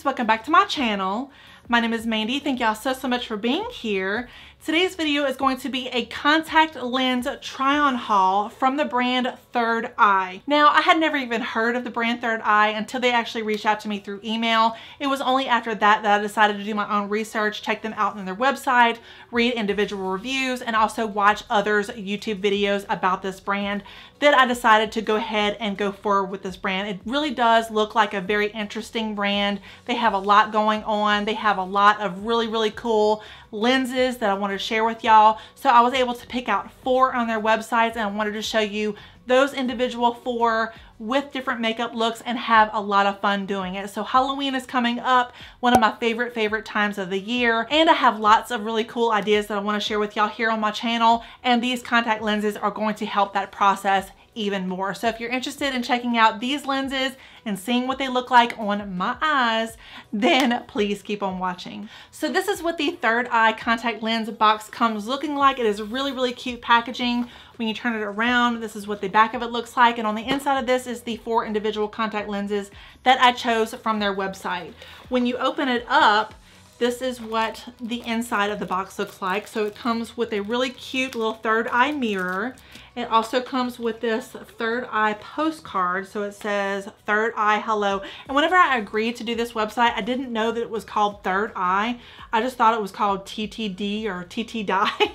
welcome back to my channel. My name is Mandy. Thank y'all so much for being here. Today's video is going to be a contact lens try-on haul from the brand Third Eye. Now, I had never even heard of the brand Third Eye until they actually reached out to me through email. It was only after that I decided to do my own research, check them out on their website, read individual reviews, and also watch others' YouTube videos about this brand that I decided to go ahead and go forward with this brand. It really does look like a very interesting brand. They have a lot going on. They have a lot of really cool lenses that I wanted to share with y'all. So I was able to pick out 4 on their websites, and I wanted to show you those individual 4 with different makeup looks and have a lot of fun doing it. So Halloween is coming up, one of my favorite times of the year, and I have lots of really cool ideas that I want to share with y'all here on my channel, and these contact lenses are going to help that process even more. So if you're interested in checking out these lenses and seeing what they look like on my eyes, then please keep on watching. So this is what the Third Eye contact lens box comes looking like. It is really cute packaging. When you turn it around, this is what the back of it looks like. And on the inside of this is the 4 individual contact lenses that I chose from their website. When you open it up, this is what the inside of the box looks like. So it comes with a really cute little Third Eye mirror. It also comes with this Third Eye postcard. So it says, Third Eye, hello. And whenever I agreed to do this website, I didn't know that it was called Third Eye. I just thought it was called TTD or TTDEYE.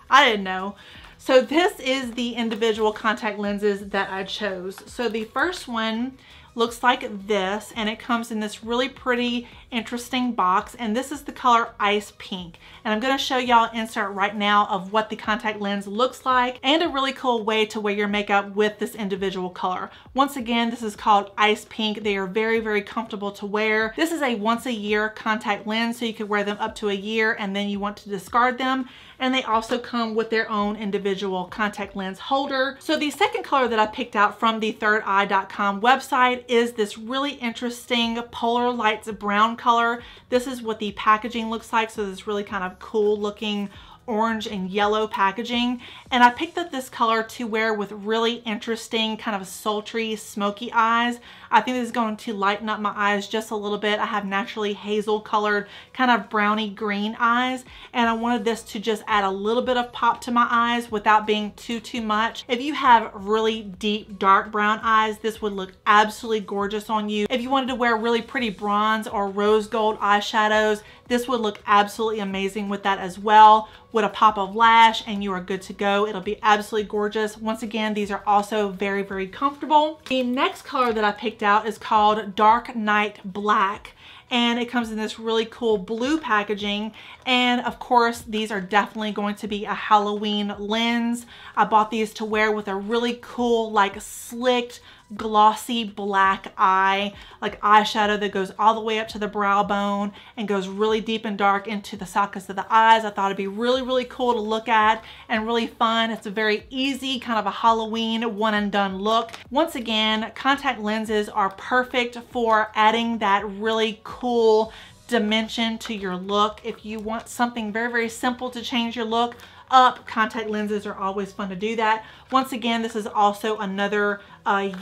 I didn't know. So this is the individual contact lenses that I chose. So the first one looks like this, and it comes in this really pretty, interesting box, and this is the color Ice Pink. And I'm gonna show y'all an insert right now of what the contact lens looks like and a really cool way to wear your makeup with this individual color. Once again, this is called Ice Pink. They are very comfortable to wear. This is a once a year contact lens, so you could wear them up to a year and then you want to discard them. And they also come with their own individual contact lens holder. So the second color that I picked out from the thirdeye.com website is this really interesting Polar Lights brown color. This is what the packaging looks like. So this really kind of cool looking orange and yellow packaging, and I picked up this color to wear with really interesting kind of sultry smoky eyes. I think this is going to lighten up my eyes just a little bit. I have naturally hazel colored kind of browny green eyes, and I wanted this to just add a little bit of pop to my eyes without being too much. If you have really deep dark brown eyes, this would look absolutely gorgeous on you. If you wanted to wear really pretty bronze or rose gold eyeshadows, this would look absolutely amazing with that as well, with a pop of lash, and you are good to go. It'll be absolutely gorgeous. Once again, these are also very comfortable. The next color that I picked out is called Darknight Black, and it comes in this really cool blue packaging. And of course, these are definitely going to be a Halloween lens. I bought these to wear with a really cool, like slicked, glossy black eye, like eyeshadow that goes all the way up to the brow bone and goes really deep and dark into the sockets of the eyes. I thought it'd be really cool to look at and really fun. It's a very easy kind of a Halloween one and done look. Once again, contact lenses are perfect for adding that really cool dimension to your look. If you want something very simple to change your look up, contact lenses are always fun to do that. Once again, this is also another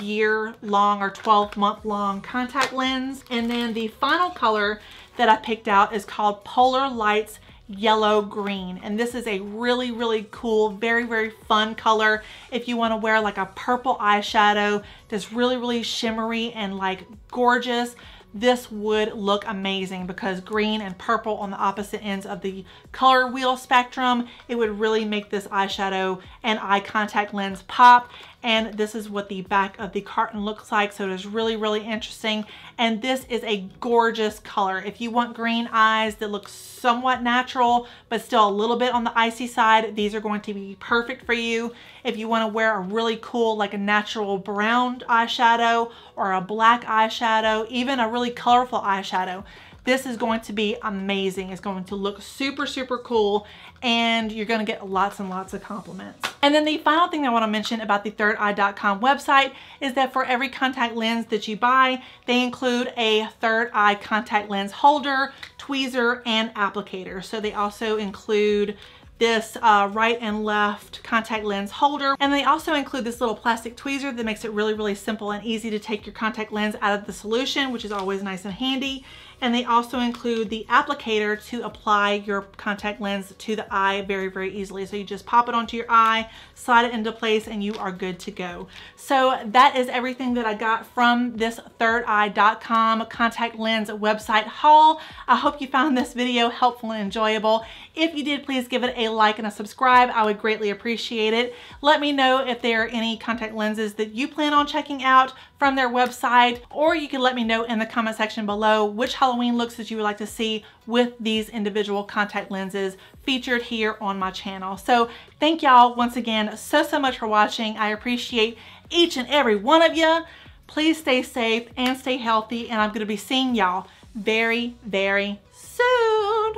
year-long or 12-month-long contact lens. And then the final color that I picked out is called Polar Lights Yellow Green, and this is a really cool, very fun color if you want to wear like a purple eyeshadow that's really shimmery and like gorgeous. This would look amazing because green and purple on the opposite ends of the color wheel spectrum, it would really make this eyeshadow and eye contact lens pop. And this is what the back of the carton looks like. So it is really interesting. And this is a gorgeous color. If you want green eyes that look somewhat natural, but still a little bit on the icy side, these are going to be perfect for you. If you want to wear a really cool, like a natural brown eyeshadow or a black eyeshadow, even a really colorful eyeshadow, this is going to be amazing. It's going to look super cool, and you're going to get lots and lots of compliments. And then the final thing I want to mention about the thirdeye.com website is that for every contact lens that you buy, they include a Third Eye contact lens holder, tweezer, and applicator. So they also include this right and left contact lens holder. And they also include this little plastic tweezer that makes it really, really simple and easy to take your contact lens out of the solution, which is always nice and handy. And they also include the applicator to apply your contact lens to the eye very, very easily. So you just pop it onto your eye, slide it into place, and you are good to go. So that is everything that I got from this thirdeye.com contact lens website haul. I hope you found this video helpful and enjoyable. If you did, please give it a like and a subscribe. I would greatly appreciate it. Let me know if there are any contact lenses that you plan on checking out from their website, or you can let me know in the comment section below which Halloween looks that you would like to see with these individual contact lenses featured here on my channel. So thank y'all once again so much for watching. I appreciate each and every one of you. Please stay safe and stay healthy, and I'm going to be seeing y'all very, very soon.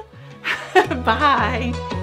Bye.